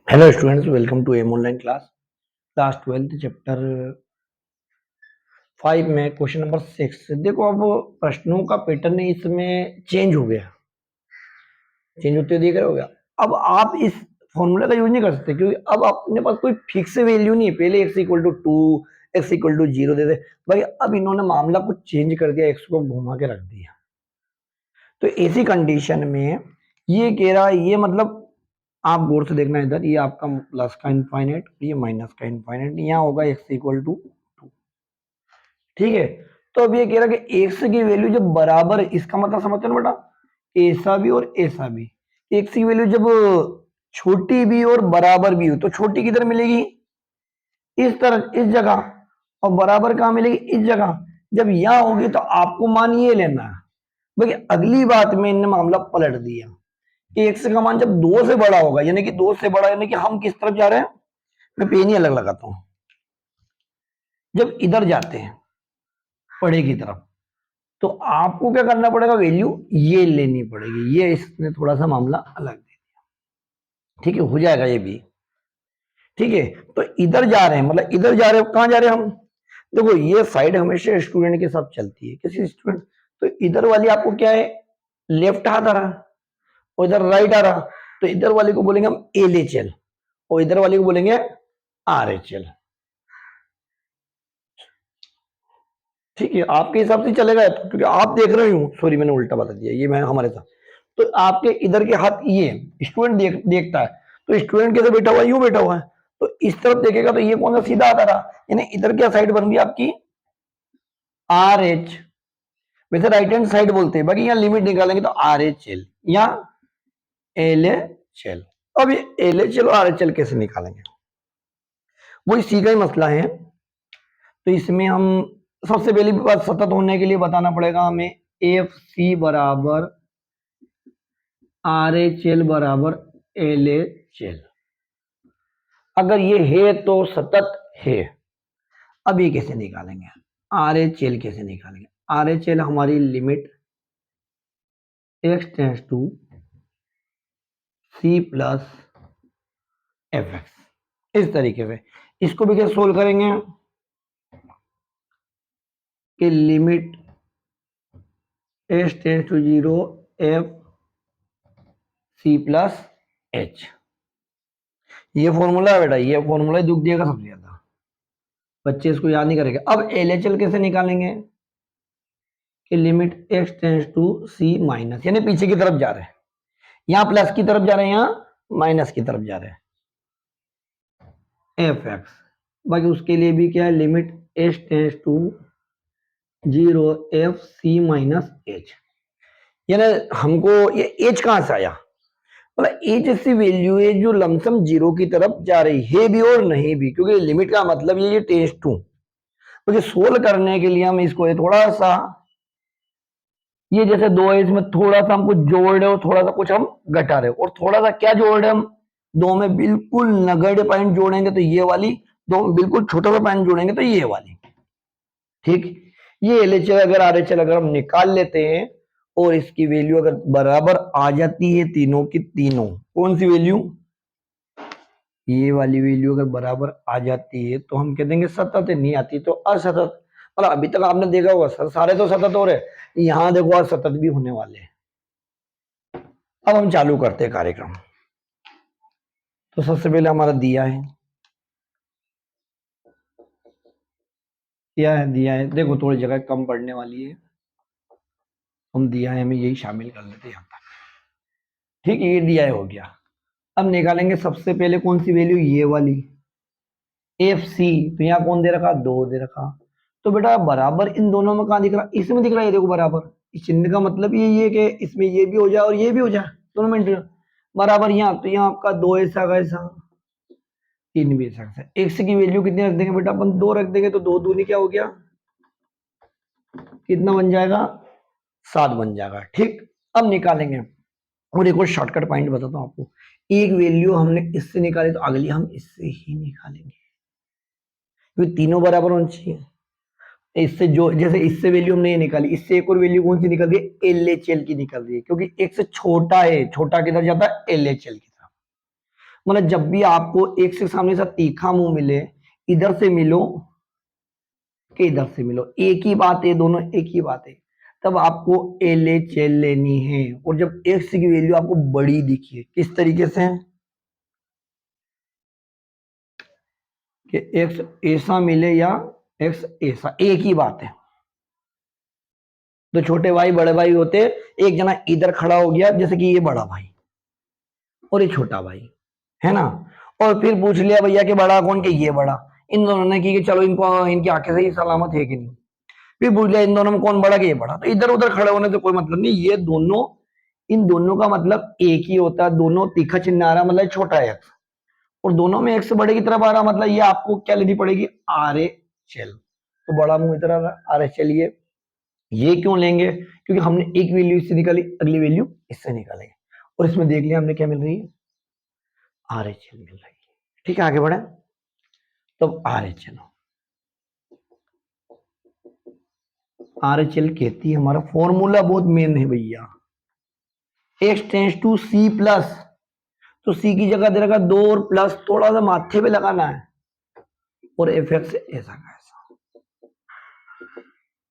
Hello students, welcome to M online class 12 chapter 5 में question number 6। देखो, अब प्रश्नों का पैटर्न इसमें चेंज हो गया। चेंज होते देख रहे हो गया। अब आप इस फॉर्मूला का यूज नहीं कर सकते क्योंकि अब अपने पास कोई फिक्स वैल्यू नहीं है। पहले x equal to 2, x equal to 0 दे दे भाई। अब इन्होंने मामला कुछ चेंज कर दिया, x को घुमा के रख दिया। तो ऐसी कंडीशन में ये कह रहा है, ये मतलब आप गौर से देखना इधर, ये आपका प्लस का इनफाइनाइट, ये माइनस का इनफाइनाइट, यहाँ होगा x इक्वल टू 2। ठीक है। तो अब ये कह रहा है कि x की वैल्यू जब बराबर है, इसका मतलब समझते हो ना बेटा, ऐसा भी और ऐसा भी। x की वैल्यू जब छोटी भी और बराबर भी हो तो छोटी किधर मिलेगी, इस तरह, इस जगह, और बराबर कहाँ मिलेगी, इस जगह। जब यहां होगी तो आपको मान ये लेना है। भाई अगली बात में इन्हें मामला पलट दिया कि x का मान जब 2 से बड़ा होगा, यानी कि 2 से बड़ा, यानी कि हम किस तरफ जा रहे हैं, मैं पेन ही अलग लगाता हूं। जब इधर जाते हैं पड़े की तरफ, तो आपको क्या करना पड़ेगा, वैल्यू ये लेनी पड़ेगी। ये इसने थोड़ा सा मामला अलग दे दिया। ठीक है, हो जाएगा ये भी। ठीक है। तो इधर जा रहे हैं, मतलब इधर जा रहे हो, कहां जा रहे हैं हम। देखो, ये साइड हमेशा स्टूडेंट के साथ चलती है, किसी स्टूडेंट। तो इधर वाली आपको क्या है, लेफ्ट हाथ आ रहा, और इधर राइट आ रहा। तो इधर वाले को बोलेंगे हम एल एच एल, और इधर वाले को बोलेंगे आर एच एल। ठीक है, आपके हिसाब से चलेगा तो, क्योंकि आप देख रहे हो, सॉरी मैंने उल्टा बता दिया, ये मैं हमारे साथ। तो आपके इधर के हाथ ये स्टूडेंट देखता है। तो स्टूडेंट कैसे बैठा हुआ है, यूं बैठा हुआ है। तो इस तरफ देखेगा तो ये कौन सा सीधा आता रहा, यानी इधर क्या साइड बन गई आपकी, आर एच। वैसे राइट हैंड साइड बोलते हैं, बाकी यहाँ लिमिट निकालेंगे तो आर एच एल या एल एच एल। अब ये एल एच एल और आर एच एल कैसे निकालेंगे, वो इसी का ही मसला है। तो इसमें हम सबसे पहली बात, सतत होने के लिए बताना पड़ेगा हमें, एफ सी बराबर आर एच एल बराबर एल एच एल। अगर ये है तो सतत है। अब ये कैसे निकालेंगे, आर एच एल कैसे निकालेंगे। आर एच एल हमारी limit x tends to C plus F x, इस तरीके से। इसको भी कैसे सोल्व करेंगे कि limit x tends to 0 F C plus H. ये फॉर्मूला है बेटा, ये फॉर्मूला दुख दिएगा सबसे ज्यादा, बच्चे इसको याद नहीं करेंगे। अब एल एच एल कैसे निकालेंगे कि limit x tends to C minus, यानी पीछे की तरफ जा रहे हैं, यहां प्लस की तरफ जा रहे हैं, यहां माइनस की तरफ जा रहे हैं, एफ एक्स। बाकी उसके लिए भी क्या है, limit H tends to 0 F C minus H. यानी हमको ये एच कहां से आया, मतलब एच ऐसी वैल्यू है जो लमसम 0 की तरफ जा रही है भी और नहीं भी, क्योंकि लिमिट का मतलब ये टेंस टू। तो सोल्व करने के लिए हम इसको थोड़ा सा, ये जैसे दो है, इसमें थोड़ा सा हम कुछ जोड़ रहे हो, थोड़ा सा कुछ हम घटा रहे हो, और थोड़ा सा क्या जोड़ रहे हैं हम, दो में बिल्कुल नगण्य पॉइंट जोड़ेंगे तो ये वाली, दो में बिल्कुल छोटा सा पॉइंट जोड़ेंगे तो ये वाली। ठीक। ये एलएचएल अगर आरएचएल अगर हम निकाल लेते हैं और इसकी वैल्यू अगर बराबर आ जाती है तीनों की तीनों, कौन सी वैल्यू, ये वाली वैल्यू अगर बराबर आ जाती है तो हम कह देंगे सतत है, नहीं आती तो असतत। मतलब अभी तक आपने देखा होगा सर, सारे तो सतत हो रहे, यहां देखो असतत भी होने वाले हैं। अब हम चालू करते हैं कार्यक्रम। तो सबसे पहले हमारा दिया है, दिया है, देखो थोड़ी जगह कम पड़ने वाली है, हम दिया है हमें यही शामिल कर लेते हैं यहाँ तक। ठीक है, ये दिया है, हो गया। अब निकालेंगे सबसे पहले कौन सी वैल्यू, ये वाली एफ सी। तो यहाँ कौन दे रखा, 2 दे रखा। तो बेटा बराबर इन दोनों में कहा दिख रहा, इसमें दिख रहा है, देखो बराबर। इस चिन्ह का मतलब ये है कि इसमें ये भी हो जाए और ये भी हो जाए, दोनों में बराबर। यहाँ तो यहाँ आपका 2 ऐसा का ऐसा, 3 भी ऐसा का। एक्स की वैल्यू कितनी रख देंगे बेटा अपन, 2 रख देंगे, तो 2 दूनी क्या हो गया, कितना बन जाएगा, 7 बन जाएगा। ठीक। अब निकालेंगे, और एक और शॉर्टकट पॉइंट बताता हूँ आपको। एक वैल्यू हमने इससे निकाली तो अगली हम इससे ही निकालेंगे, क्योंकि तीनों बराबर होनी चाहिए। इससे जो, जैसे इससे वैल्यू हमने ये निकाली, इससे एक और वैल्यू कौन सी निकल रही है, एल एच एल की निकल रही है, क्योंकि एक से छोटा है, छोटा किधर जाता है, एल एच एल की तरफ। मतलब जब भी आपको एक से सामने से तीखा मुंह मिले, इधर से मिलो कि इधर से मिलो, एक ही बात है, दोनों एक ही बात है, तब आपको एल एच एल लेनी है। और जब एक्स की वैल्यू आपको बड़ी दिखी, किस तरीके से कि एक्स ऐसा मिले या एक्स ऐसा, एक ही बात है। तो छोटे भाई बड़े भाई होते, एक जना इधर खड़ा हो गया, जैसे कि ये बड़ा भाई और ये छोटा भाई, है ना। और फिर पूछ लिया भैया कि बड़ा कौन, के ये बड़ा। इन दोनों ने की कि चलो इनको, इनकी आंखें से ही सलामत है कि नहीं। फिर पूछ लिया इन दोनों में कौन बड़ा, के ये बड़ा। तो इधर उधर खड़े होने से कोई मतलब नहीं, ये दोनों, इन दोनों का मतलब एक ही होता है। दोनों तीखा चिन्ह आ रहा मतलब छोटा एक्स, और दोनों में एक्स बड़े की तरफ आ रहा मतलब ये आपको क्या लेनी पड़ेगी, आर ए चल। तो बड़ा मुंह इधर आ रहा, आर ए चलिए। ये क्यों लेंगे, क्योंकि हमने एक वैल्यू इससे निकाली, अगली वैल्यू इससे निकालेंगे, और इसमें देख लिया हमने क्या मिल रही है, आर एच एल मिल रही है। ठीक है, आगे बढ़े। तो R H L, R H L कहती है, हमारा फॉर्मूला बहुत मेन है भैया, X tends to C plus. तो सी की जगह दे रखा 2 और प्लस थोड़ा सा माथे पे लगाना है, और एफ एक्स ऐसा का ऐसा।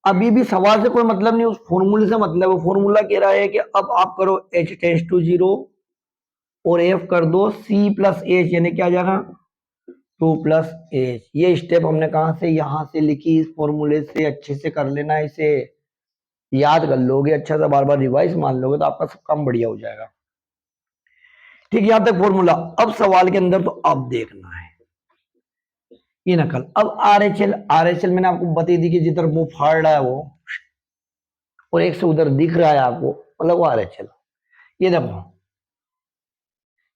अभी भी सवाल से कोई मतलब नहीं, उस फॉर्मूले से मतलब है। फॉर्मूला कह रहा है कि अब आप करो एच टेंस टू 0 और एफ कर दो सी प्लस एच, यानी क्या आ जाएगा 2 प्लस एच। ये स्टेप हमने कहा से, यहां से लिखी, इस फॉर्मूले से अच्छे से कर लेना, इसे याद कर लोगे, अच्छा सा बार बार रिवाइज मान लोगे तो आपका सब काम बढ़िया हो जाएगा। ठीक, यहां तक फॉर्मूला। अब सवाल के अंदर तो अब देखना है ये नकल। अब are H L, R H L मैंने आपको बता दी कि जिधर मुंह फाड़ रहा है वो, और एक से उधर दिख रहा है आपको, मतलब वो आर एच एल। ये देखो,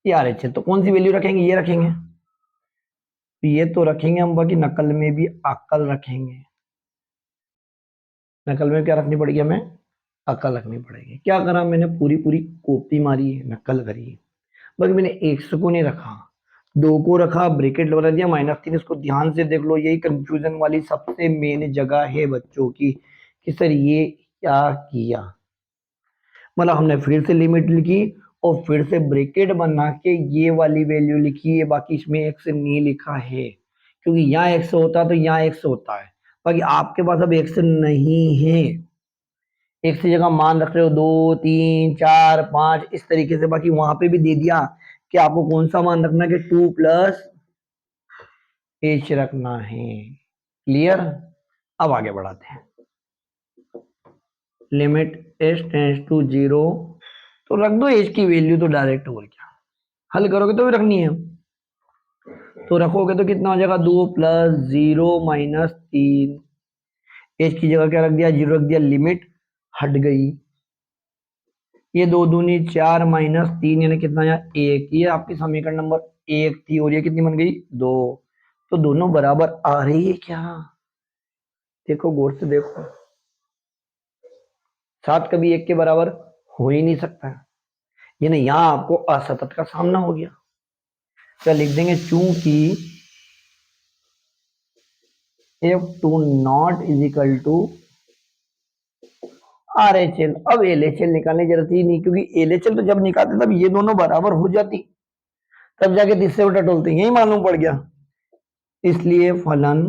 ये आर एच एल, तो कौन सी वैल्यू रखेंगे, ये रखेंगे। तो ये तो रखेंगे हम, बाकी नकल में भी अकल रखेंगे। नकल में क्या रखनी पड़ेगी हमें, अकल रखनी पड़ेगी। क्या करा मैंने, पूरी पूरी कॉपी मारी है, नकल करी है। बाकी मैंने एक को नहीं रखा, 2 को रखा, ब्रैकेट लगा दिया, -3। इसको ध्यान से देख लो, यही कंफ्यूजन वाली सबसे मेन जगह है बच्चों की, कि सर ये क्या किया। मतलब हमने फिर से लिमिट लिखी और फिर से ब्रैकेट बना के ये वाली वैल्यू लिखी है, बाकी इसमें एक्स नहीं लिखा है, क्योंकि यहाँ एक्स होता तो यहाँ एक्स होता है। बाकी आपके पास अब एक्स नहीं है, एक्स की जगह मान रख रहे हो 2 3 4 5 इस तरीके से। बाकी वहां पे भी दे दिया कि आपको कौन सा मान रखना है, कि 2 प्लस एच रखना है। क्लियर। अब आगे बढ़ाते हैं, लिमिट एच टेंस टू 0, तो रख दो एच की वैल्यू तो डायरेक्ट, और क्या, हल करोगे तो भी रखनी है। तो रखोगे तो कितना हो जाएगा, 2 प्लस 0 -3। एच की जगह क्या रख दिया, 0 रख दिया, लिमिट हट गई। ये 2 दूनी 4 -3 यानी कितना आया 1। ये आपकी समीकरण नंबर 1 थी, और ये कितनी बन गई 2। तो दोनों बराबर आ रही है क्या, देखो गौर से देखो, 7 कभी 1 के बराबर हो ही नहीं सकता है, यानी यहां आपको असतत का सामना हो गया। क्या लिख देंगे, चूंकि F2 not is equal to R H L. अब एल एच एल निकालने की जरूरत ही नहीं, क्योंकि एल एच एल तो जब निकालते तब ये दोनों बराबर हो जाती, तब जाके तीसरे बटा टोलते, यही मालूम पड़ गया। इसलिए फलन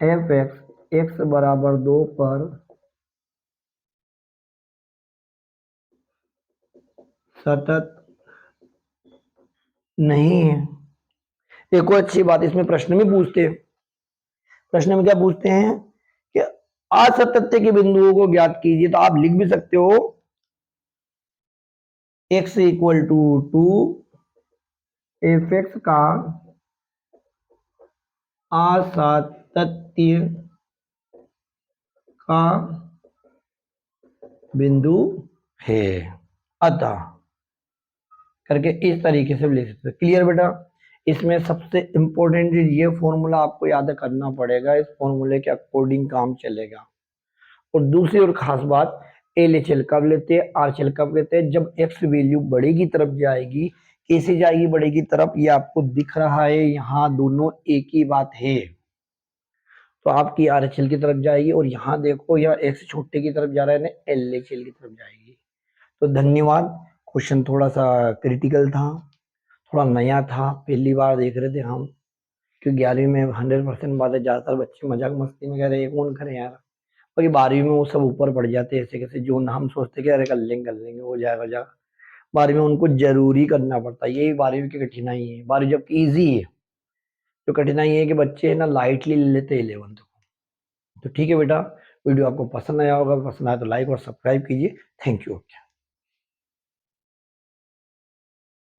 एफ एक्स एक्स बराबर 2 पर सतत नहीं है। एक और अच्छी बात, इसमें प्रश्न में पूछते हैं, प्रश्न में क्या पूछते हैं कि असतत्य के बिंदुओं को ज्ञात कीजिए। तो आप लिख भी सकते हो x equal to 2 F X का असातत्य का बिंदु है, अतः करके इस तरीके से लिख सकते। क्लियर बेटा। इसमें सबसे इंपॉर्टेंट ये फॉर्मूला आपको याद करना पड़ेगा, इस फॉर्मूले के अकॉर्डिंग काम चलेगा। और दूसरी और खास बात, एल एच एल कब लेते हैं, आर एच एल कब लेते हैं, जब एक्स वैल्यू बड़े की तरफ जाएगी। कैसे जाएगी बड़े की तरफ, ये आपको दिख रहा है, यहाँ दोनों एक ही बात है। तो आपकी आर एच एल की तरफ जाएगी, और यहाँ देखो यह एक्स छोटे की तरफ जा रहा है, एल एच एल की तरफ जाएगी। तो धन्यवाद। क्वेश्चन थोड़ा सा क्रिटिकल था, थोड़ा नया था, पहली बार देख रहे थे हम, क्योंकि 11वीं में 100% बात है, ज़्यादातर बच्चे मजाक मस्ती में कह रहे हैं कौन करे यार, और ये 12वीं में वो सब ऊपर पड़ जाते हैं ऐसे कैसे, जो हम सोचते कि अरे कर लेंगे हो जाएगा, 12वीं में उनको जरूरी करना पड़ता है, यही 12वीं की कठिनाई है। 12वीं जब इजी है, जो कठिनाई है कि बच्चे ना लाइटली ले लेते हैं 11th को। तो ठीक है बेटा, वीडियो आपको पसंद आया होगा, पसंद आया तो लाइक और सब्सक्राइब कीजिए। Thank you.